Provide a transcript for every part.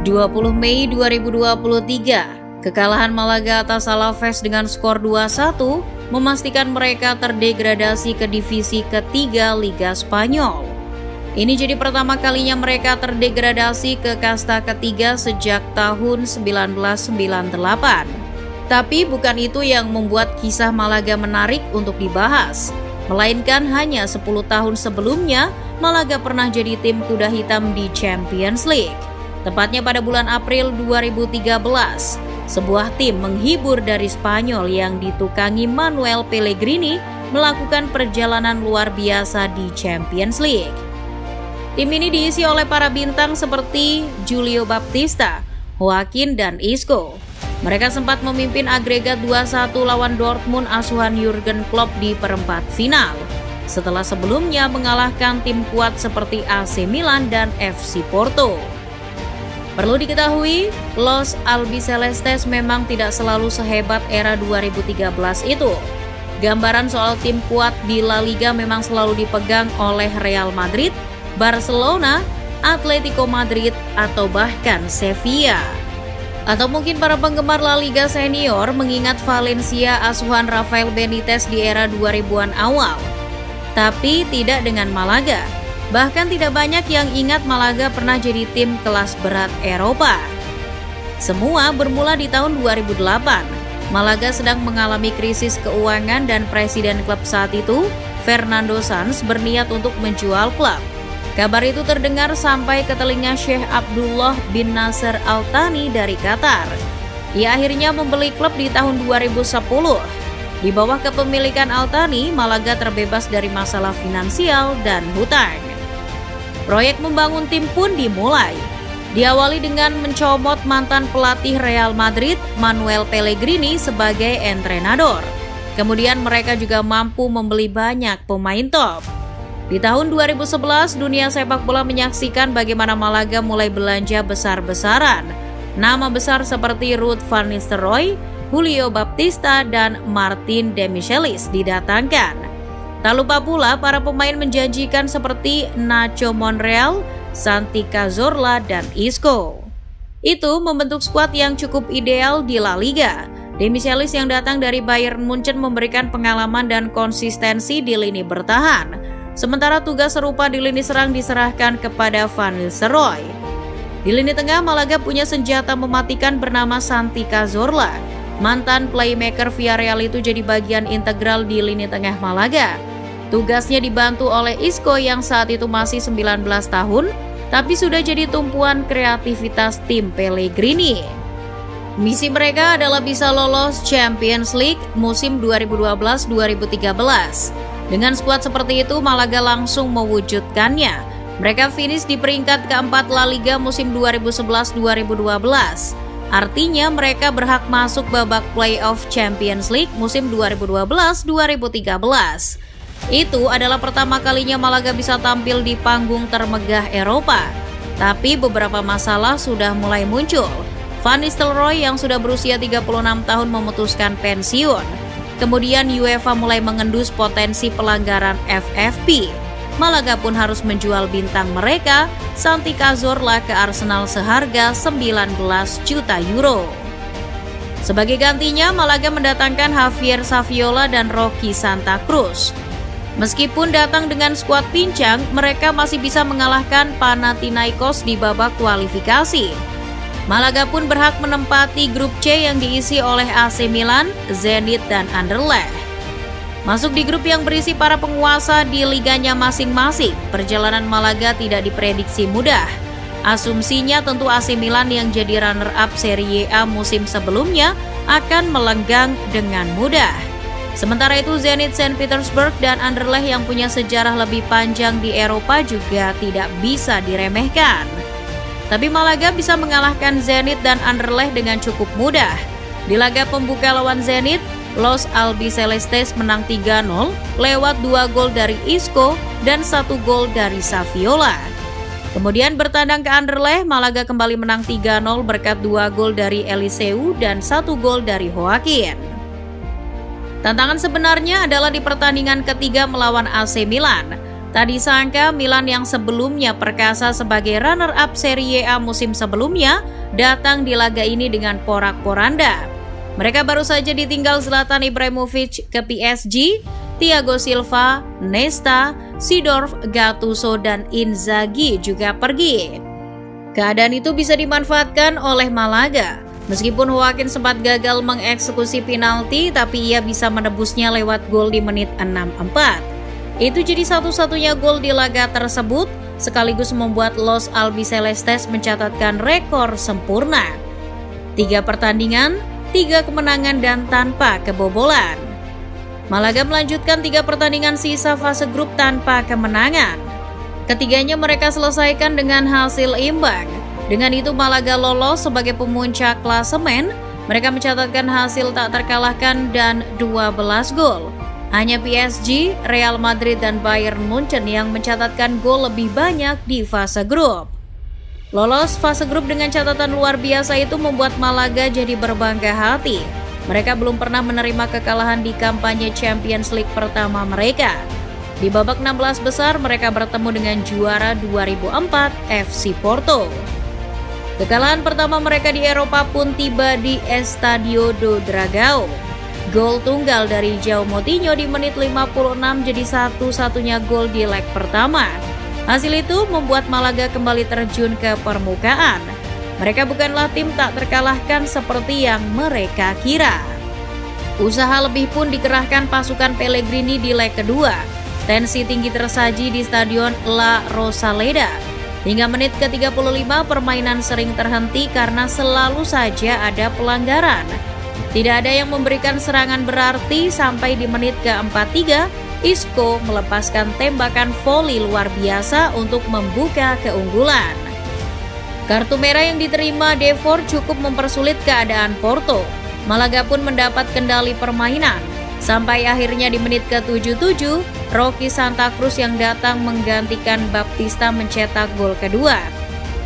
20 Mei 2023, kekalahan Malaga atas Alaves dengan skor 2-1 memastikan mereka terdegradasi ke divisi ketiga Liga Spanyol. Ini jadi pertama kalinya mereka terdegradasi ke kasta ketiga sejak tahun 1998. Tapi bukan itu yang membuat kisah Malaga menarik untuk dibahas, melainkan hanya 10 tahun sebelumnya Malaga pernah jadi tim kuda hitam di Champions League. Tepatnya pada bulan April 2013, sebuah tim menghibur dari Spanyol yang ditukangi Manuel Pellegrini melakukan perjalanan luar biasa di Champions League. Tim ini diisi oleh para bintang seperti Julio Baptista, Joaquin, dan Isco. Mereka sempat memimpin agregat 2-1 lawan Dortmund asuhan Jurgen Klopp di perempat final, setelah sebelumnya mengalahkan tim kuat seperti AC Milan dan FC Porto. Perlu diketahui, Los Albicelestes memang tidak selalu sehebat era 2013 itu. Gambaran soal tim kuat di La Liga memang selalu dipegang oleh Real Madrid, Barcelona, Atletico Madrid, atau bahkan Sevilla. Atau mungkin para penggemar La Liga senior mengingat Valencia asuhan Rafael Benitez di era 2000-an awal. Tapi tidak dengan Malaga. Bahkan tidak banyak yang ingat Malaga pernah jadi tim kelas berat Eropa. Semua bermula di tahun 2008. Malaga sedang mengalami krisis keuangan dan presiden klub saat itu, Fernando Sanz, berniat untuk menjual klub. Kabar itu terdengar sampai ke telinga Sheikh Abdullah bin Nasser Al Thani dari Qatar. Ia akhirnya membeli klub di tahun 2010. Di bawah kepemilikan Al Thani, Malaga terbebas dari masalah finansial dan hutang. Proyek membangun tim pun dimulai. Diawali dengan mencomot mantan pelatih Real Madrid, Manuel Pellegrini, sebagai entrenador. Kemudian mereka juga mampu membeli banyak pemain top. Di tahun 2011, dunia sepak bola menyaksikan bagaimana Malaga mulai belanja besar-besaran. Nama besar seperti Ruud van Nistelrooy, Julio Baptista, dan Martin Demichelis didatangkan. Tak lupa pula para pemain menjanjikan seperti Nacho Monreal, Santi Cazorla, dan Isco. Itu membentuk skuad yang cukup ideal di La Liga. Demichelis yang datang dari Bayern Munchen memberikan pengalaman dan konsistensi di lini bertahan. Sementara tugas serupa di lini serang diserahkan kepada Van Nistelrooy. Di lini tengah, Malaga punya senjata mematikan bernama Santi Cazorla. Mantan playmaker Villarreal itu jadi bagian integral di lini tengah Malaga. Tugasnya dibantu oleh Isco yang saat itu masih 19 tahun, tapi sudah jadi tumpuan kreativitas tim Pellegrini. Misi mereka adalah bisa lolos Champions League musim 2012-2013. Dengan skuad seperti itu, Malaga langsung mewujudkannya. Mereka finish di peringkat keempat La Liga musim 2011-2012. Artinya mereka berhak masuk babak playoff Champions League musim 2012-2013. Itu adalah pertama kalinya Malaga bisa tampil di panggung termegah Eropa. Tapi beberapa masalah sudah mulai muncul. Van Nistelrooy yang sudah berusia 36 tahun memutuskan pensiun. Kemudian UEFA mulai mengendus potensi pelanggaran FFP. Malaga pun harus menjual bintang mereka, Santi Cazorla, ke Arsenal seharga 19 juta euro. Sebagai gantinya, Malaga mendatangkan Javier Saviola dan Rocky Santa Cruz. Meskipun datang dengan skuad pincang, mereka masih bisa mengalahkan Panathinaikos di babak kualifikasi. Malaga pun berhak menempati grup C yang diisi oleh AC Milan, Zenit, dan Anderlecht. Masuk di grup yang berisi para penguasa di liganya masing-masing, perjalanan Malaga tidak diprediksi mudah. Asumsinya tentu AC Milan yang jadi runner-up Serie A musim sebelumnya akan melenggang dengan mudah. Sementara itu Zenit Saint Petersburg dan Anderlecht yang punya sejarah lebih panjang di Eropa juga tidak bisa diremehkan. Tapi Malaga bisa mengalahkan Zenit dan Anderlecht dengan cukup mudah. Di laga pembuka lawan Zenit, Los Albicelestes menang 3-0 lewat 2 gol dari Isco dan 1 gol dari Saviola. Kemudian bertandang ke Anderlecht, Malaga kembali menang 3-0 berkat 2 gol dari Eliseu dan 1 gol dari Joaquin. Tantangan sebenarnya adalah di pertandingan ketiga melawan AC Milan. Tak disangka Milan yang sebelumnya perkasa sebagai runner-up Serie A musim sebelumnya datang di laga ini dengan porak-poranda. Mereka baru saja ditinggal Zlatan Ibrahimovic ke PSG, Thiago Silva, Nesta, Seedorf, Gattuso, dan Inzaghi juga pergi. Keadaan itu bisa dimanfaatkan oleh Malaga. Meskipun Joaquin sempat gagal mengeksekusi penalti, tapi ia bisa menebusnya lewat gol di menit 64. Itu jadi satu-satunya gol di laga tersebut, sekaligus membuat Los Albicelestes mencatatkan rekor sempurna. 3 pertandingan, 3 kemenangan dan tanpa kebobolan. Malaga melanjutkan 3 pertandingan sisa fase grup tanpa kemenangan. Ketiganya mereka selesaikan dengan hasil imbang. Dengan itu Malaga lolos sebagai pemuncak klasemen. Mereka mencatatkan hasil tak terkalahkan dan 12 gol. Hanya PSG, Real Madrid, dan Bayern Munchen yang mencatatkan gol lebih banyak di fase grup. Lolos fase grup dengan catatan luar biasa itu membuat Malaga jadi berbangga hati. Mereka belum pernah menerima kekalahan di kampanye Champions League pertama mereka. Di babak 16 besar mereka bertemu dengan juara 2004 FC Porto. Kekalahan pertama mereka di Eropa pun tiba di Estadio do Dragão. Gol tunggal dari João Moutinho di menit 56 jadi satu-satunya gol di leg pertama. Hasil itu membuat Malaga kembali terjun ke permukaan. Mereka bukanlah tim tak terkalahkan seperti yang mereka kira. Usaha lebih pun dikerahkan pasukan Pellegrini di leg kedua. Tensi tinggi tersaji di Stadion La Rosaleda. Hingga menit ke-35 permainan sering terhenti karena selalu saja ada pelanggaran. Tidak ada yang memberikan serangan berarti sampai di menit ke-43, Isco melepaskan tembakan voli luar biasa untuk membuka keunggulan. Kartu merah yang diterima Devor cukup mempersulit keadaan Porto. Malaga pun mendapat kendali permainan. Sampai akhirnya di menit ke-77, Rocky Santa Cruz yang datang menggantikan Baptista mencetak gol kedua.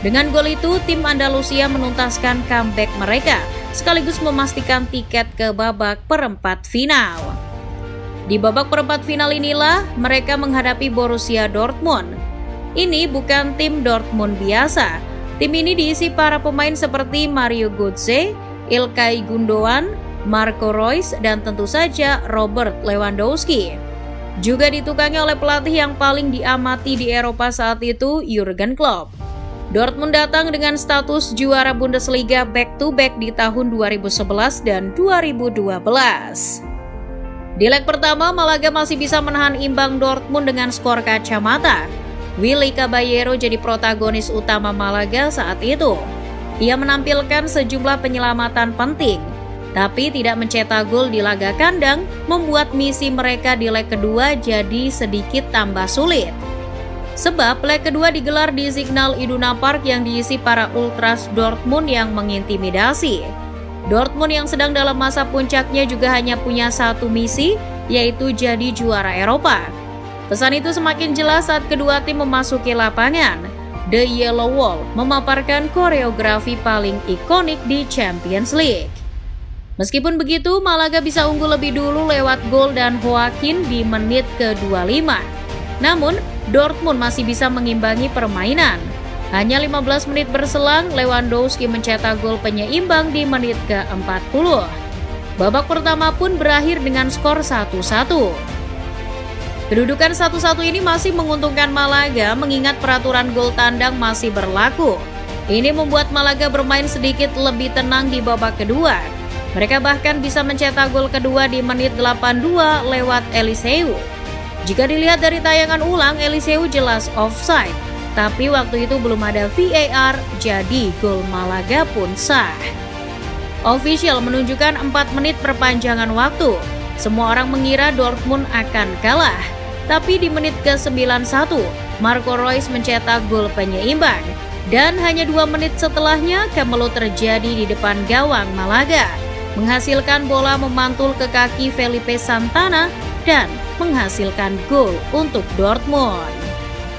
Dengan gol itu, tim Andalusia menuntaskan comeback mereka, sekaligus memastikan tiket ke babak perempat final. Di babak perempat final inilah mereka menghadapi Borussia Dortmund. Ini bukan tim Dortmund biasa. Tim ini diisi para pemain seperti Mario Götze, Ilkay Gundogan, Marco Reus, dan tentu saja Robert Lewandowski. Juga ditukangi oleh pelatih yang paling diamati di Eropa saat itu, Jurgen Klopp. Dortmund datang dengan status juara Bundesliga back-to-back di tahun 2011 dan 2012. Di leg pertama, Malaga masih bisa menahan imbang Dortmund dengan skor kacamata. Willy Caballero jadi protagonis utama Malaga saat itu. Ia menampilkan sejumlah penyelamatan penting, tapi tidak mencetak gol di laga kandang, membuat misi mereka di leg kedua jadi sedikit tambah sulit. Sebab leg kedua digelar di Signal Iduna Park yang diisi para ultras Dortmund yang mengintimidasi. Dortmund yang sedang dalam masa puncaknya juga hanya punya satu misi, yaitu jadi juara Eropa. Pesan itu semakin jelas saat kedua tim memasuki lapangan. The Yellow Wall memaparkan koreografi paling ikonik di Champions League. Meskipun begitu, Malaga bisa unggul lebih dulu lewat gol dan Joaquin di menit ke-25. Namun, Dortmund masih bisa mengimbangi permainan. Hanya 15 menit berselang, Lewandowski mencetak gol penyeimbang di menit ke-40. Babak pertama pun berakhir dengan skor 1-1. Kedudukan 1-1 ini masih menguntungkan Malaga mengingat peraturan gol tandang masih berlaku. Ini membuat Malaga bermain sedikit lebih tenang di babak kedua. Mereka bahkan bisa mencetak gol kedua di menit 82 lewat Eliseu. Jika dilihat dari tayangan ulang, Eliseu jelas offside. Tapi waktu itu belum ada VAR, jadi gol Malaga pun sah. Official menunjukkan 4 menit perpanjangan waktu. Semua orang mengira Dortmund akan kalah. Tapi di menit ke-91, Marco Reus mencetak gol penyeimbang. Dan hanya 2 menit setelahnya, kemelut terjadi di depan gawang Malaga, menghasilkan bola memantul ke kaki Felipe Santana dan menghasilkan gol untuk Dortmund.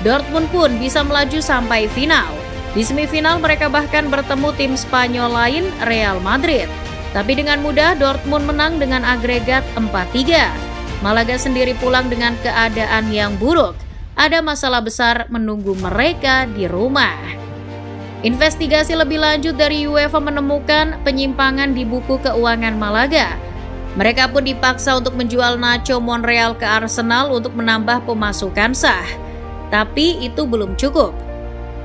Dortmund pun bisa melaju sampai final. Di semifinal mereka bahkan bertemu tim Spanyol lain, Real Madrid. Tapi dengan mudah Dortmund menang dengan agregat 4-3. Malaga sendiri pulang dengan keadaan yang buruk. ada masalah besar menunggu mereka di rumah. Investigasi lebih lanjut dari UEFA menemukan penyimpangan di buku keuangan Malaga. Mereka pun dipaksa untuk menjual Nacho Monreal ke Arsenal untuk menambah pemasukan sah. Tapi itu belum cukup.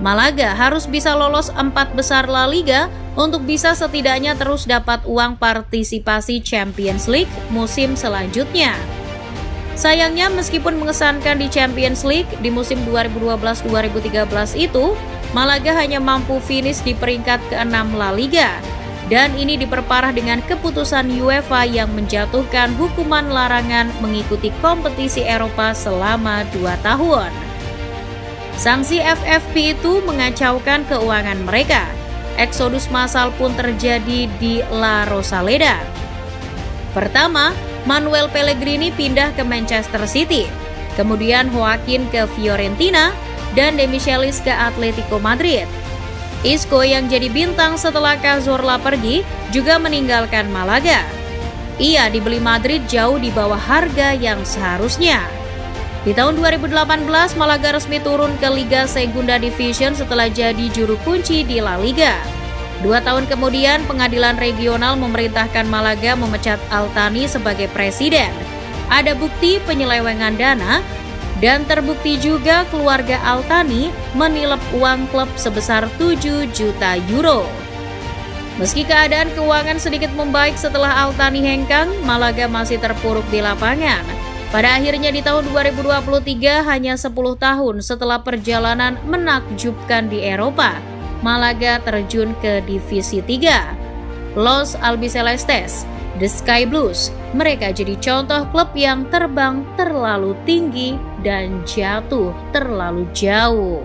Malaga harus bisa lolos 4 besar La Liga untuk bisa setidaknya terus dapat uang partisipasi Champions League musim selanjutnya. Sayangnya meskipun mengesankan di Champions League di musim 2012-2013 itu, Malaga hanya mampu finish di peringkat ke-6 La Liga. Dan ini diperparah dengan keputusan UEFA yang menjatuhkan hukuman larangan mengikuti kompetisi Eropa selama 2 tahun. Sanksi FFP itu mengacaukan keuangan mereka. Eksodus massal pun terjadi di La Rosaleda. Pertama, Manuel Pellegrini pindah ke Manchester City, kemudian Joaquin ke Fiorentina, dan De Michelis ke Atletico Madrid. Isco yang jadi bintang setelah Cazorla pergi juga meninggalkan Malaga. Ia dibeli Madrid jauh di bawah harga yang seharusnya. Di tahun 2018, Malaga resmi turun ke Liga Segunda Division setelah jadi juru kunci di La Liga. 2 tahun kemudian, pengadilan regional memerintahkan Malaga memecat Al-Thani sebagai presiden. Ada bukti penyelewengan dana, dan terbukti juga keluarga Al-Thani menilep uang klub sebesar 7 juta euro. Meski keadaan keuangan sedikit membaik setelah Al-Thani hengkang, Malaga masih terpuruk di lapangan. Pada akhirnya di tahun 2023, hanya 10 tahun setelah perjalanan menakjubkan di Eropa, Malaga terjun ke Divisi 3. Los Albicelestes, The Sky Blues, mereka jadi contoh klub yang terbang terlalu tinggi dan jatuh terlalu jauh.